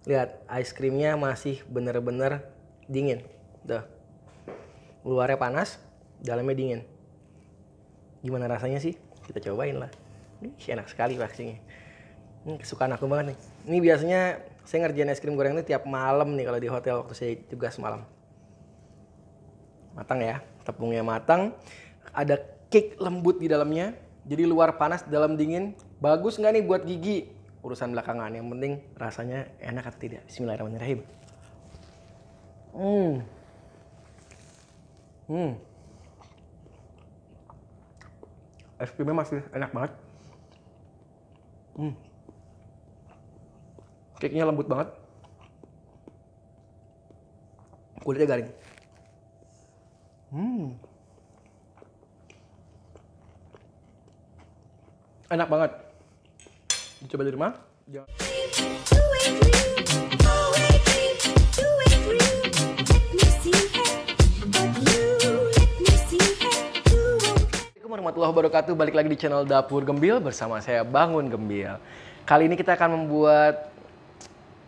Lihat, ice creamnya masih bener-bener dingin. Tuh. Luarnya panas, dalamnya dingin. Gimana rasanya sih? Kita cobain lah. Ih, enak sekali pastinya. Ini kesukaan aku banget nih. Ini biasanya saya ngerjain es krim goreng ini tiap malam nih kalau di hotel waktu saya tugas malam. Matang ya, tepungnya matang. Ada cake lembut di dalamnya. Jadi luar panas, dalam dingin. Bagus nggak nih buat gigi? Urusan belakangan. Yang penting rasanya enak atau tidak. Bismillahirrahmanirrahim. Es krimnya masih enak banget. Cake-nya lembut banget. Kulitnya garing. Enak banget. Dicoba di rumah. Assalamualaikum warahmatullahi wabarakatuh. Balik lagi di channel Dapur Gembil bersama saya Bangun Gembil. Kali ini kita akan membuat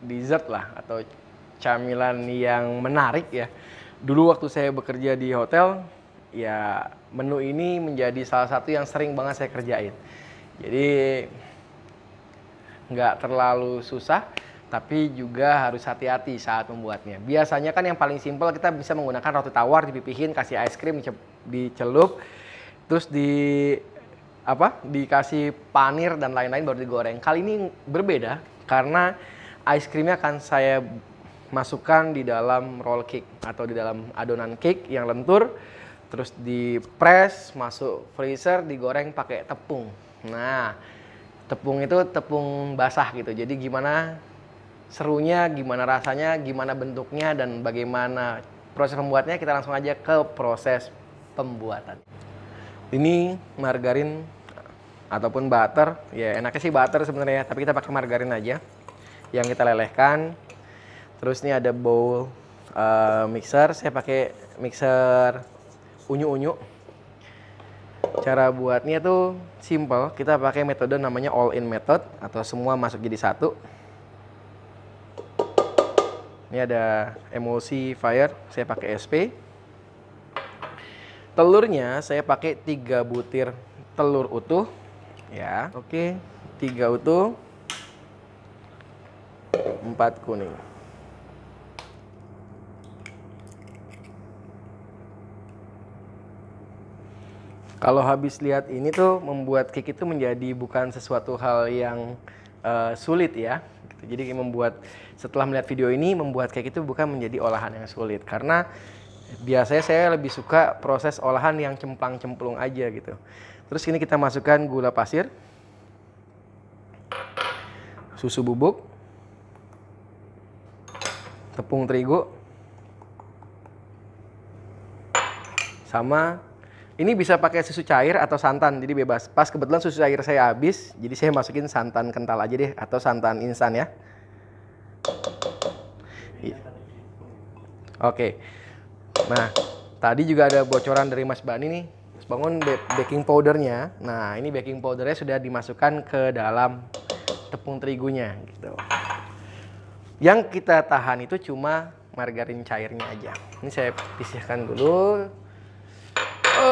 dessert lah atau camilan yang menarik ya. Dulu waktu saya bekerja di hotel, ya menu ini menjadi salah satu yang sering banget saya kerjain. Jadi nggak terlalu susah, tapi juga harus hati-hati saat membuatnya. Biasanya kan yang paling simpel kita bisa menggunakan roti tawar, dipipihin, kasih ice cream, dicelup, terus dikasih panir dan lain-lain baru digoreng. Kali ini berbeda karena ice creamnya akan saya masukkan di dalam roll cake atau di dalam adonan cake yang lentur, terus di press, masuk freezer, digoreng pakai tepung. Nah, tepung itu tepung basah gitu. Jadi gimana serunya, gimana rasanya, gimana bentuknya, dan bagaimana proses pembuatnya, kita langsung aja ke proses pembuatan. Ini margarin ataupun butter, ya enaknya sih butter sebenarnya, tapi kita pakai margarin aja yang kita lelehkan. Terus ini ada bowl mixer, saya pakai mixer unyu-unyu. Cara buatnya tuh simple, kita pakai metode namanya all in method atau semua masuk jadi satu. Ini ada emulsifier, saya pakai SP. Telurnya saya pakai 3 butir telur utuh ya. Oke, 3 utuh, 4 kuning. Kalau habis lihat ini tuh membuat cake itu menjadi bukan sesuatu hal yang sulit ya. Jadi setelah melihat video ini, membuat cake itu bukan menjadi olahan yang sulit. Karena biasanya saya lebih suka proses olahan yang cemplang-cemplung aja gitu. Terus ini kita masukkan gula pasir, susu bubuk, tepung terigu, sama ini bisa pakai susu cair atau santan, jadi bebas. Pas kebetulan susu cair saya habis, jadi saya masukin santan kental aja deh, atau santan instan ya. Oke. Nah, tadi juga ada bocoran dari Mas Bani nih, Mas Bangun, baking powdernya. Nah, ini baking powdernya sudah dimasukkan ke dalam tepung terigunya gitu. Yang kita tahan itu cuma margarin cairnya aja. Ini saya pisahkan dulu.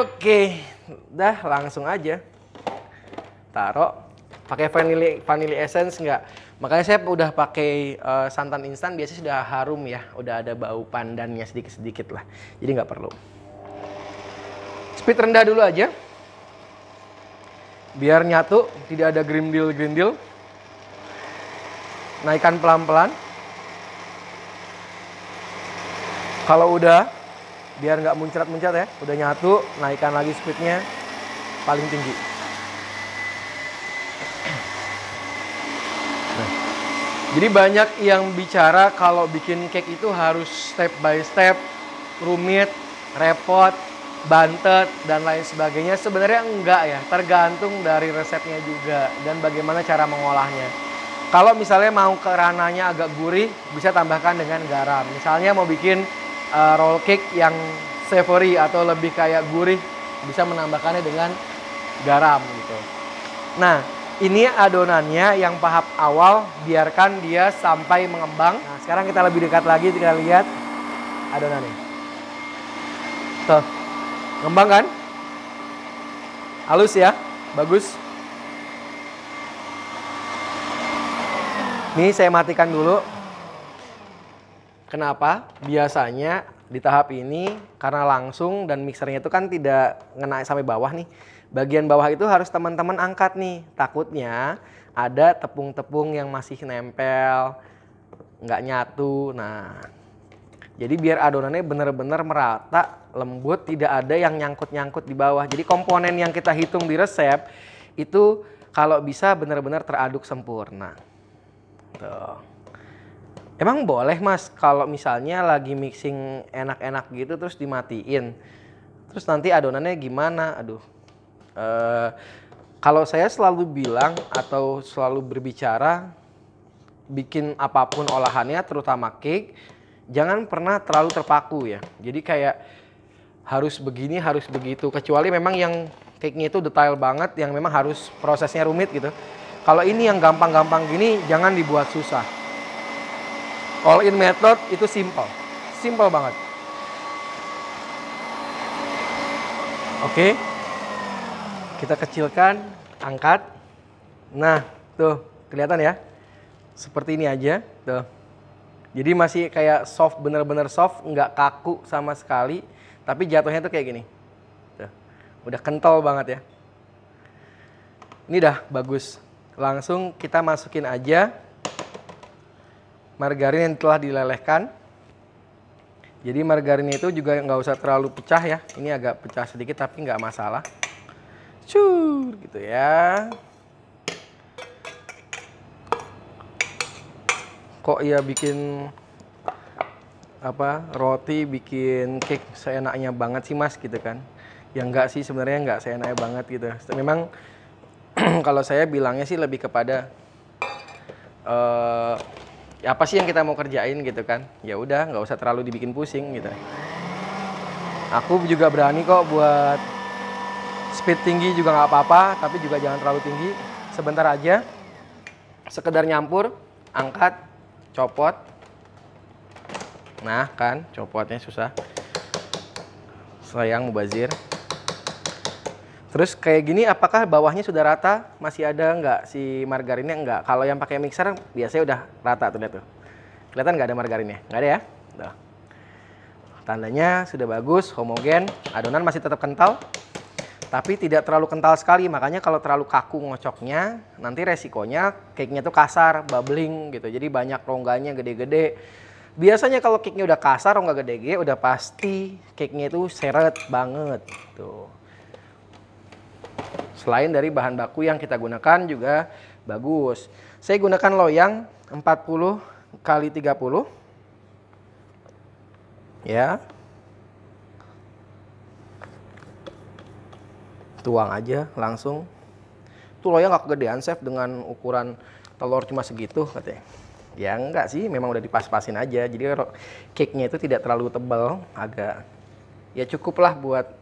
Oke, udah langsung aja taruh. Pakai vanilla essence nggak? Makanya saya udah pakai santan instan, biasanya sudah harum ya, udah ada bau pandannya sedikit-sedikit lah, jadi nggak perlu. Speed rendah dulu aja, biar nyatu, tidak ada gerindil. Naikkan pelan-pelan. Kalau udah, biar nggak muncrat-muncrat ya, udah nyatu, naikkan lagi speednya paling tinggi. Nah, jadi banyak yang bicara kalau bikin cake itu harus step by step, rumit, repot, bantet, dan lain sebagainya. Sebenarnya enggak ya, tergantung dari resepnya juga dan bagaimana cara mengolahnya. Kalau misalnya mau ke ranahnya agak gurih, bisa tambahkan dengan garam. Misalnya mau bikin roll cake yang savory atau lebih kayak gurih, bisa menambahkannya dengan garam gitu. Nah, Ini adonannya yang tahap awal, biarkan dia sampai mengembang. Nah, sekarang kita lebih dekat lagi, kita lihat adonannya. Tuh, ngembang kan? Halus ya, bagus. Ini saya matikan dulu. Kenapa? Biasanya di tahap ini, karena langsung dan mixernya itu kan tidak ngena sampai bawah nih. Bagian bawah itu harus teman-teman angkat nih. Takutnya ada tepung-tepung yang masih nempel, nggak nyatu. Nah, jadi biar adonannya benar-benar merata, lembut, tidak ada yang nyangkut-nyangkut di bawah. Jadi komponen yang kita hitung di resep itu kalau bisa benar-benar teraduk sempurna. Tuh. Emang boleh mas kalau misalnya lagi mixing enak-enak gitu terus dimatiin? Terus nanti adonannya gimana? Aduh. Kalau saya selalu bilang atau selalu berbicara bikin apapun olahannya terutama cake, jangan pernah terlalu terpaku ya. Jadi kayak harus begini, harus begitu. Kecuali memang yang cake-nya itu detail banget, yang memang harus prosesnya rumit gitu. Kalau ini yang gampang-gampang gini, jangan dibuat susah. All in method itu simple. Simple banget. Oke. Kita kecilkan, angkat. Nah, tuh, kelihatan ya? Seperti ini aja, tuh. Jadi masih kayak soft, bener-bener soft, nggak kaku sama sekali. Tapi jatuhnya tuh kayak gini. Tuh. Udah kental banget ya. Ini dah bagus. Langsung kita masukin aja margarin yang telah dilelehkan. Jadi margarin itu juga nggak usah terlalu pecah ya. Ini agak pecah sedikit tapi nggak masalah. Cur, gitu ya. Kok ya bikin apa roti, bikin cake seenaknya banget sih mas gitu kan? Ya enggak sih, sebenarnya enggak seenaknya banget gitu. Memang kalau saya bilangnya sih lebih kepada ya apa sih yang kita mau kerjain gitu kan? Ya udah, nggak usah terlalu dibikin pusing gitu. Aku juga berani kok buat speed tinggi juga nggak apa-apa, tapi juga jangan terlalu tinggi. Sebentar aja, sekedar nyampur, angkat, copot. Nah kan, copotnya susah. Sayang mubazir. Terus kayak gini, apakah bawahnya sudah rata? Masih ada nggak si margarinnya? Nggak. Kalau yang pakai mixer biasanya udah rata tuh, lihat tuh. Kelihatan nggak ada margarinnya? Nggak ada ya? Tuh. Tandanya sudah bagus, homogen. Adonan masih tetap kental. Tapi tidak terlalu kental sekali, makanya kalau terlalu kaku ngocoknya, nanti resikonya cake-nya tuh kasar, bubbling gitu. Jadi banyak rongganya gede-gede. Biasanya kalau cake-nya udah kasar, rongga gede-gede, udah pasti cake-nya itu seret banget. Tuh. Selain dari bahan baku yang kita gunakan juga bagus. Saya gunakan loyang 40 kali 30. Ya. Tuang aja langsung. Tuh loyang gak kegedean chef dengan ukuran telur cuma segitu katanya. Ya enggak sih, memang udah dipas-pasin aja. Jadi cake-nya itu tidak terlalu tebal, agak ya cukup lah buat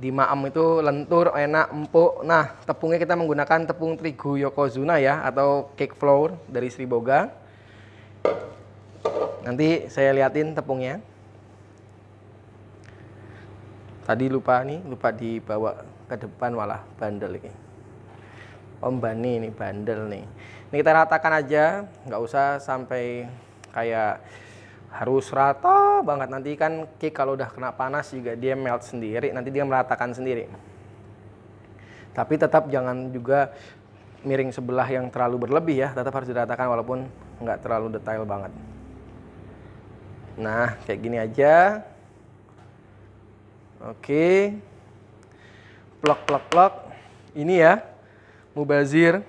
di maam itu lentur, enak, empuk. Nah, tepungnya kita menggunakan tepung terigu Yokozuna ya, atau cake flour dari Sri Boga. Nanti saya liatin tepungnya. Tadi lupa dibawa ke depan, malah bandel ini. Om Bani ini bandel nih. Ini kita ratakan aja, nggak usah sampai kayak harus rata banget. Nanti kan cake kalau udah kena panas juga dia melt sendiri, nanti dia meratakan sendiri. Tapi tetap jangan juga miring sebelah yang terlalu berlebih ya, tetap harus diratakan walaupun nggak terlalu detail banget. Nah, kayak gini aja. Oke. Plok. Ini ya, mubazir.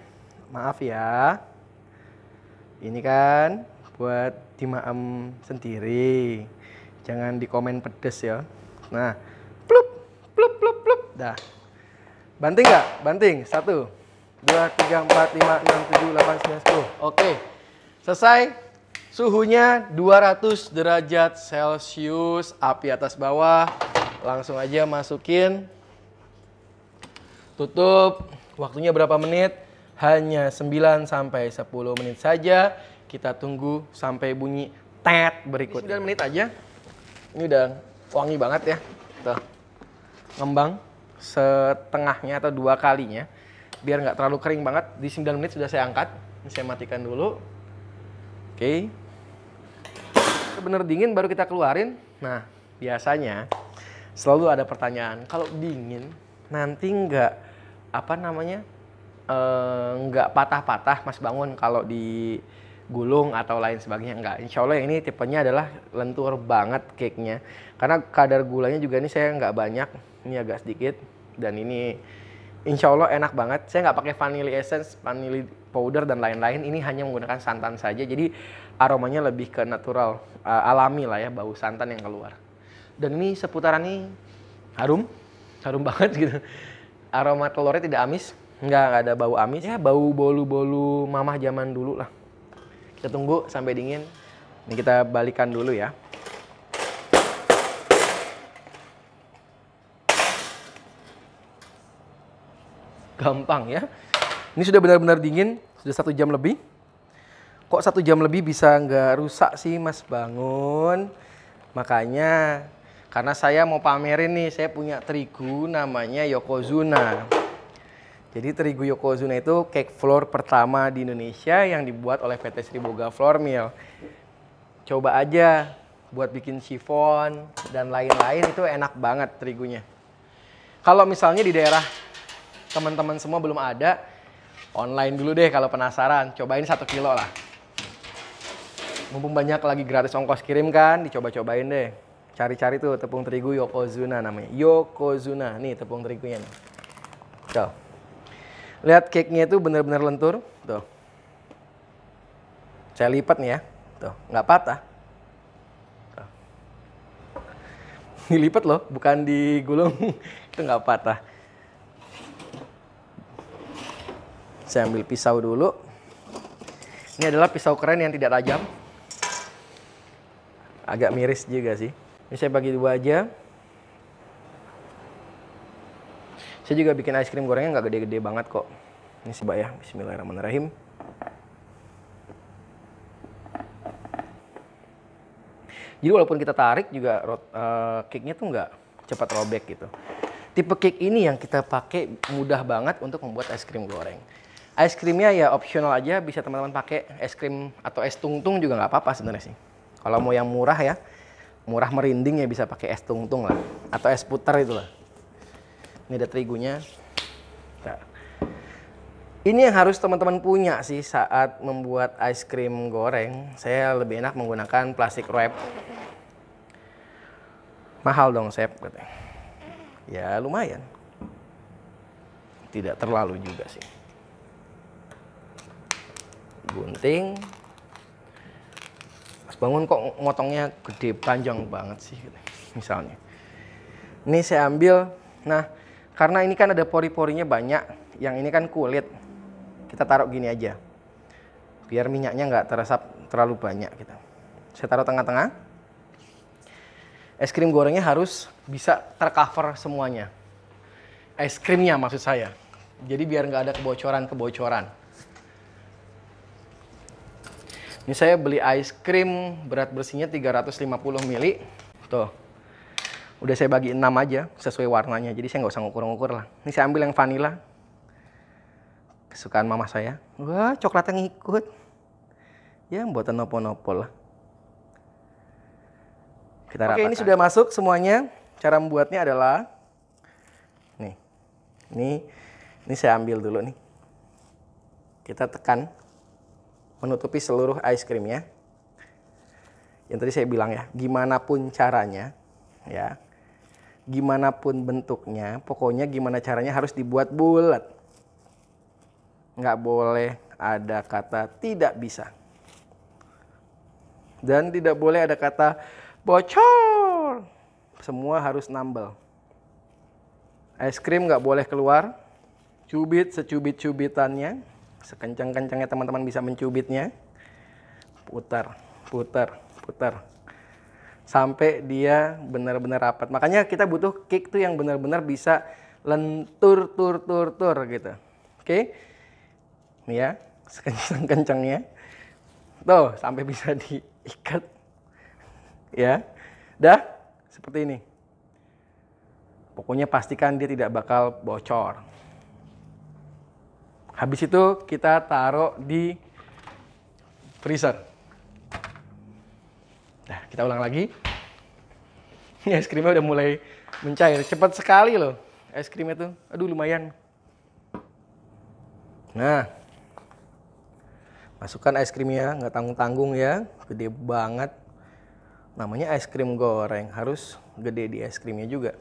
Maaf ya. Ini kan buat dimaem sendiri. Jangan di komen pedes ya. Nah, plup. Dah. Banting nggak? Banting. 1, 2, 3, 4, 5, 6, 7, 8, 9, 10. Oke. Selesai. Suhunya 200 derajat Celcius, api atas bawah. Langsung aja masukin. Tutup. Waktunya berapa menit? Hanya 9 sampai 10 menit saja. Kita tunggu sampai bunyi tet berikutnya. 9 menit aja. Ini udah wangi banget ya. Tuh. Ngembang setengahnya atau 2 kalinya. Biar nggak terlalu kering banget. Di 9 menit sudah saya angkat. Ini saya matikan dulu. Oke. Bener dingin baru kita keluarin. Nah, biasanya selalu ada pertanyaan. Kalau dingin nanti nggak nggak patah-patah Mas Bangun kalau digulung atau lain sebagainya. Enggak, insya Allah yang ini tipenya adalah lentur banget cake-nya. Karena kadar gulanya juga ini saya nggak banyak, ini agak sedikit. Dan ini insya Allah enak banget. Saya nggak pakai vanilla essence, vanilla powder dan lain-lain. Ini hanya menggunakan santan saja. Jadi aromanya lebih ke natural, alami lah ya, bau santan yang keluar. Dan ini seputaran ini harum banget gitu. Aroma telurnya tidak amis. Nggak ada bau amis ya, bau bolu-bolu mamah zaman dulu lah. Kita tunggu sampai dingin. Ini kita balikan dulu ya. Gampang ya. Ini sudah benar-benar dingin, sudah 1 jam lebih. Kok 1 jam lebih bisa nggak rusak sih Mas Bangun? Makanya karena saya mau pamerin nih, saya punya terigu namanya Yokozuna. Jadi terigu Yokozuna itu cake flour pertama di Indonesia yang dibuat oleh PT Sriboga Flour Mill. Coba aja buat bikin chiffon dan lain-lain, itu enak banget terigunya. Kalau misalnya di daerah teman-teman semua belum ada, online dulu deh kalau penasaran. Cobain 1 kilo lah. Mumpung banyak lagi gratis ongkos kirim kan, dicoba-cobain deh. Cari-cari tuh tepung terigu Yokozuna namanya. Yokozuna, nih tepung terigunya nih. Tuh. Lihat cake-nya itu benar-benar lentur. Tuh. Saya lipat nih ya. Tuh, nggak patah. Tuh. Dilipat loh, bukan digulung. Itu nggak patah. Saya ambil pisau dulu. Ini adalah pisau keren yang tidak tajam. Agak miris juga sih. Ini saya bagi 2 aja. Saya juga bikin es krim gorengnya nggak gede-gede banget kok. Ini coba ya, bismillahirrahmanirrahim. Jadi walaupun kita tarik juga cake-nya tuh nggak cepat robek gitu. Tipe cake ini yang kita pakai mudah banget untuk membuat es krim goreng. Es krimnya ya opsional aja, bisa teman-teman pakai es krim atau es tungtung juga nggak apa-apa sebenarnya sih. Kalau mau yang murah ya, murah merinding ya bisa pakai es tungtung lah, atau es puter itu lah. Ini ada terigunya. Nah, ini yang harus teman-teman punya sih saat membuat es krim goreng. Saya lebih enak menggunakan plastik wrap. Mahal dong, Chef, katanya. Ya lumayan. Tidak terlalu juga sih. Gunting. Mas Bangun kok motongnya gede panjang banget sih, misalnya. Ini saya ambil. Nah, karena ini kan ada pori-porinya banyak, yang ini kan kulit, kita taruh gini aja, biar minyaknya nggak teresap terlalu banyak gitu. Saya taruh tengah-tengah. Es krim gorengnya harus bisa tercover semuanya. Es krimnya maksud saya. Jadi biar nggak ada kebocoran-kebocoran. Ini saya beli es krim berat bersihnya 350 ml. Tuh. Udah saya bagi 6 aja sesuai warnanya, jadi saya nggak usah ngukur-ngukur lah. Ini saya ambil yang vanilla, kesukaan mama saya. Wah, coklatnya ngikut. Ya, buatan nopo-nopo lah. Kita ratakan. Oke, ini sudah masuk semuanya. Cara membuatnya adalah nih. Ini saya ambil dulu nih. Kita tekan menutupi seluruh es krimnya. Yang tadi saya bilang ya, gimana pun caranya, ya. Gimana pun bentuknya, pokoknya gimana caranya harus dibuat bulat. Nggak boleh ada kata tidak bisa. Dan tidak boleh ada kata bocor. Semua harus nambel. Es krim nggak boleh keluar. Cubit secubit-cubitannya. Sekencang-kencangnya teman-teman bisa mencubitnya. Putar, putar, putar. Sampai dia benar-benar rapat. Makanya kita butuh cake tuh yang benar-benar bisa lentur, tur gitu. Oke. ya, sekencang-kencangnya. Tuh, sampai bisa diikat. Ya. Dah, seperti ini. Pokoknya pastikan dia tidak bakal bocor. Habis itu kita taruh di freezer. Nah, kita ulang lagi. Ini es krimnya udah mulai mencair. Cepat sekali loh es krimnya tuh. Aduh, lumayan. Nah, masukkan es krimnya, nggak tanggung-tanggung ya. Gede banget. Namanya es krim goreng, harus gede di es krimnya juga.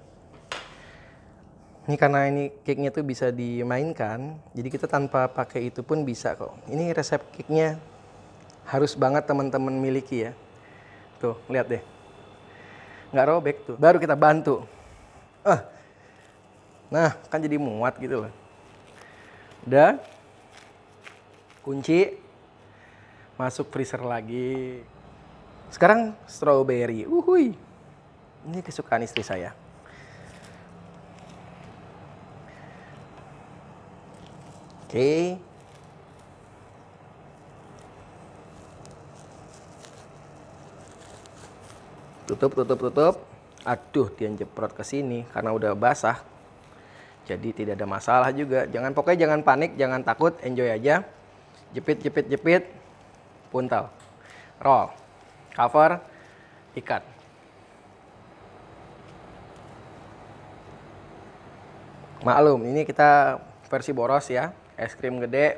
Ini karena ini cake-nya tuh bisa dimainkan, jadi kita tanpa pakai itu pun bisa kok. Ini resep cake-nya harus banget teman-teman miliki ya. Tuh, lihat deh. Nggak robek tuh. Baru kita bantu. Nah, kan jadi muat gitu loh. Udah. Kunci. Masuk freezer lagi. Sekarang strawberry. Uhuy. Ini kesukaan istri saya. Oke. Tutup. Aduh, dia jeprot ke sini karena udah basah. Jadi tidak ada masalah juga. Pokoknya jangan panik, jangan takut, enjoy aja. Jepit. Puntal. Roll. Cover. Ikat. Maklum, ini kita versi boros ya. Es krim gede,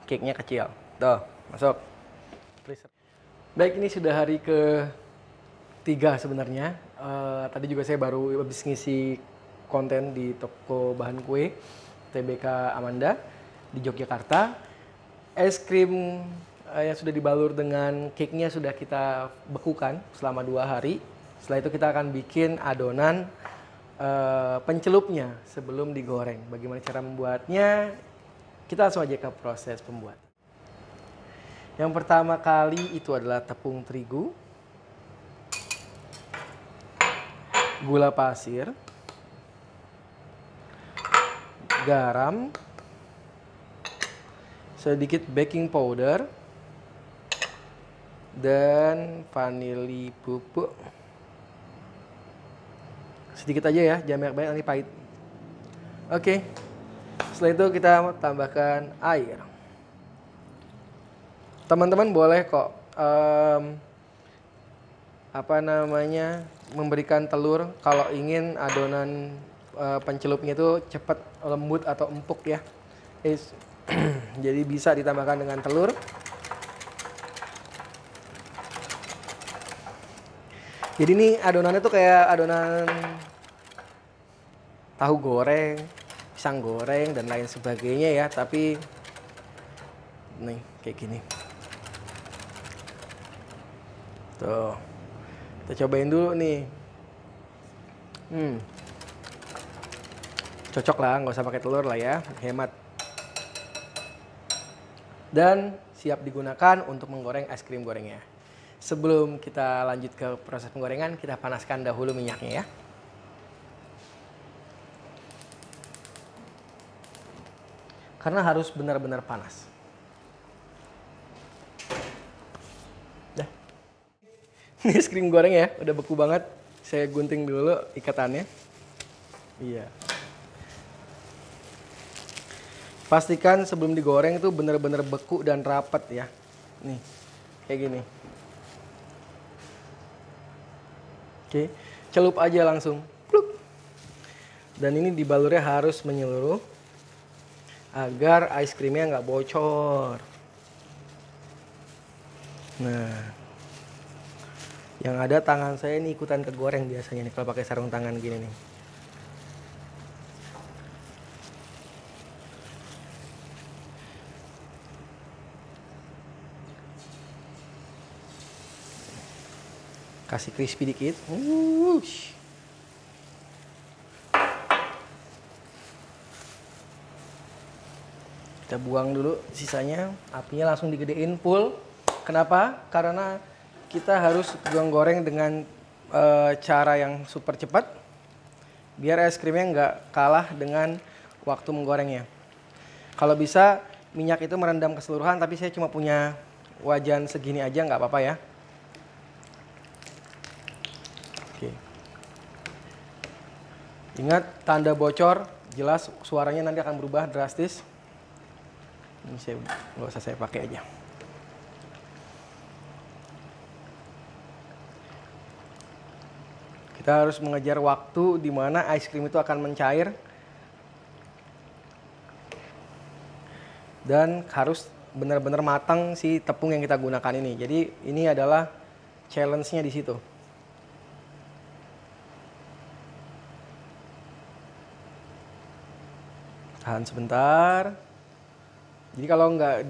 cake-nya kecil. Tuh, masuk. Freezer. Baik, ini sudah hari ke-3 sebenarnya. Tadi juga saya baru habis ngisi konten di toko bahan kue TBK Amanda di Yogyakarta. Es krim yang sudah dibalur dengan cake-nya sudah kita bekukan selama 2 hari. Setelah itu kita akan bikin adonan pencelupnya sebelum digoreng. Bagaimana cara membuatnya? Kita langsung aja ke proses pembuatan. Yang pertama kali itu adalah tepung terigu, gula pasir, garam, sedikit baking powder, dan vanili bubuk. Sedikit aja ya, jangan banyak-banyak nanti pahit. Oke. Setelah itu kita tambahkan air. Teman-teman boleh kok memberikan telur kalau ingin adonan pencelupnya itu cepat lembut atau empuk ya. Jadi bisa ditambahkan dengan telur. Jadi ini adonannya tuh kayak adonan tahu goreng, pisang goreng dan lain sebagainya ya, tapi nih kayak gini. Tuh. Kita cobain dulu nih. Cocok lah, nggak usah pakai telur lah ya, hemat. Dan siap digunakan untuk menggoreng es krim gorengnya. Sebelum kita lanjut ke proses penggorengan, kita panaskan dahulu minyaknya ya. Karena harus benar-benar panas. Dah. Ini es krim goreng ya, udah beku banget. Saya gunting dulu ikatannya. Iya. Pastikan sebelum digoreng itu benar-benar beku dan rapat ya. Nih, kayak gini. Oke, celup aja langsung. Pluk. Dan ini dibalurnya harus menyeluruh agar ice creamnya nggak bocor. Nah, yang ada tangan saya ini ikutan kegoreng biasanya nih kalau pakai sarung tangan gini nih. Kasih crispy dikit. Kita buang dulu sisanya. Apinya langsung digedein full. Kenapa? Karena kita harus goreng dengan cara yang super cepat. Biar es krimnya nggak kalah dengan waktu menggorengnya. Kalau bisa minyak itu merendam keseluruhan, tapi saya cuma punya wajan segini aja, nggak apa-apa ya. Oke. Ingat, tanda bocor jelas suaranya nanti akan berubah drastis. Ini saya nggak usah saya pakai aja. Kita harus mengejar waktu di mana ice cream itu akan mencair. Dan harus benar-benar matang si tepung yang kita gunakan ini. Jadi ini adalah challenge-nya di situ. Tahan sebentar. Jadi kalau nggak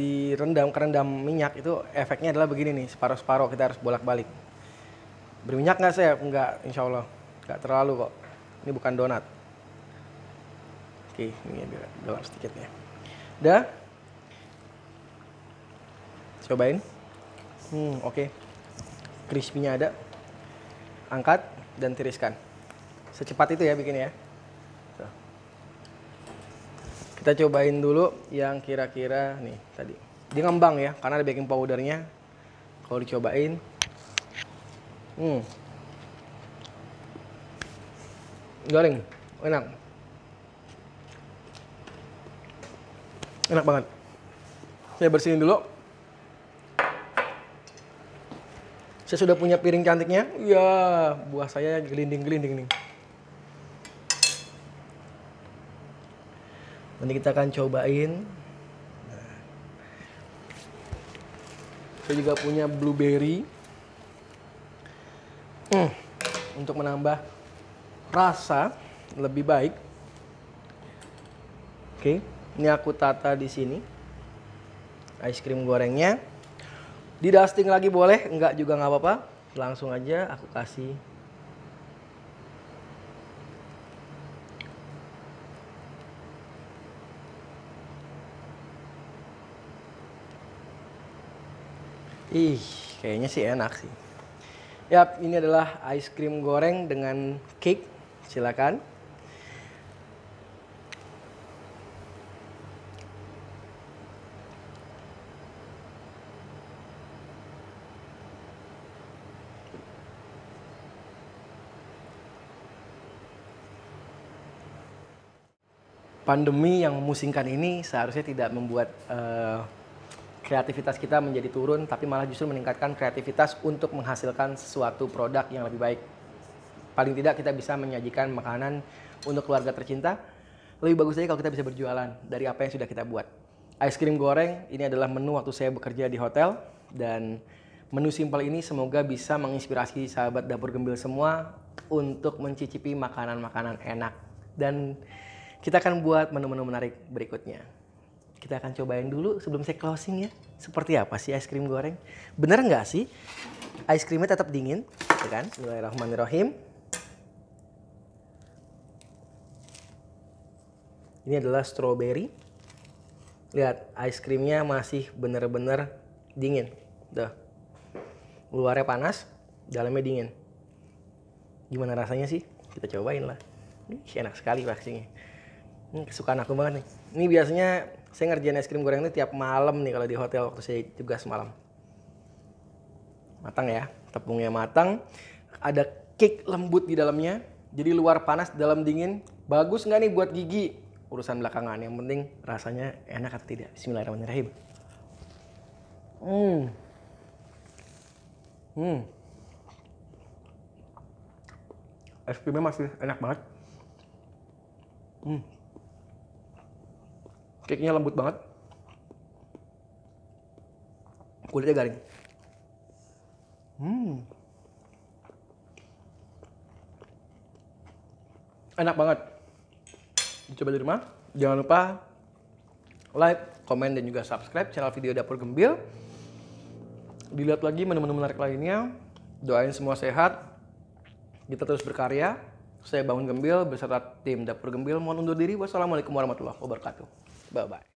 kerendam minyak itu efeknya adalah begini nih, separuh-separuh kita harus bolak-balik. Berminyak nggak saya? Nggak, insya Allah. Nggak terlalu kok. Ini bukan donat. Oke, ini ada gelap sedikit ya. Udah. Cobain. Oke. Crispy-nya ada. Angkat dan tiriskan. Secepat itu ya bikinnya ya. Tuh. Kita cobain dulu yang kira-kira nih tadi. Dia ngembang ya, karena ada baking powdernya. Kalau dicobain. Garing, enak. Enak banget. Saya bersihin dulu. Saya sudah punya piring cantiknya. Ya, buah saya gelinding-gelinding nih. Nanti kita akan cobain. Saya juga punya blueberry. Untuk menambah rasa lebih baik. Oke, ini aku tata di sini. Ice cream gorengnya. Di dusting lagi boleh, enggak juga nggak apa-apa. Langsung aja aku kasih. Ih, kayaknya sih enak sih. Yap, ini adalah ice cream goreng dengan cake. Silakan. Pandemi yang memusingkan ini seharusnya tidak membuat kreativitas kita menjadi turun, tapi malah justru meningkatkan kreativitas untuk menghasilkan sesuatu produk yang lebih baik. Paling tidak kita bisa menyajikan makanan untuk keluarga tercinta. Lebih bagus lagi kalau kita bisa berjualan dari apa yang sudah kita buat. Ice cream goreng ini adalah menu waktu saya bekerja di hotel, dan menu simpel ini semoga bisa menginspirasi sahabat Dapur Gembil semua untuk mencicipi makanan-makanan enak. Dan kita akan buat menu-menu menarik berikutnya. Kita akan cobain dulu sebelum saya closing ya. Seperti apa sih es krim goreng? Bener nggak sih es krimnya tetap dingin? Ya kan? Bismillahirrahmanirrahim. Ini adalah strawberry. Lihat, es krimnya masih bener-bener dingin. Tuh. Luarnya panas, dalamnya dingin. Gimana rasanya sih? Kita cobain lah. Enak sekali pastinya. Ini kesukaan aku banget nih. Ini biasanya saya ngerjain es krim goreng ini tiap malam nih kalau di hotel waktu saya tugas malam. Matang ya, tepungnya matang. Ada cake lembut di dalamnya. Jadi luar panas, dalam dingin. Bagus nggak nih buat gigi? Urusan belakangan. Yang penting rasanya enak atau tidak. Bismillahirrahmanirrahim. Es krimnya masih enak banget. Cake-nya lembut banget. Kulitnya garing. Enak banget. Dicoba di rumah. Jangan lupa like, komen, dan juga subscribe channel video Dapur Gembil. Dilihat lagi menu-menu menarik lainnya. Doain semua sehat. Kita terus berkarya. Saya Bangun Gembil beserta tim Dapur Gembil mohon undur diri. Wassalamualaikum warahmatullahi wabarakatuh. Bye-bye.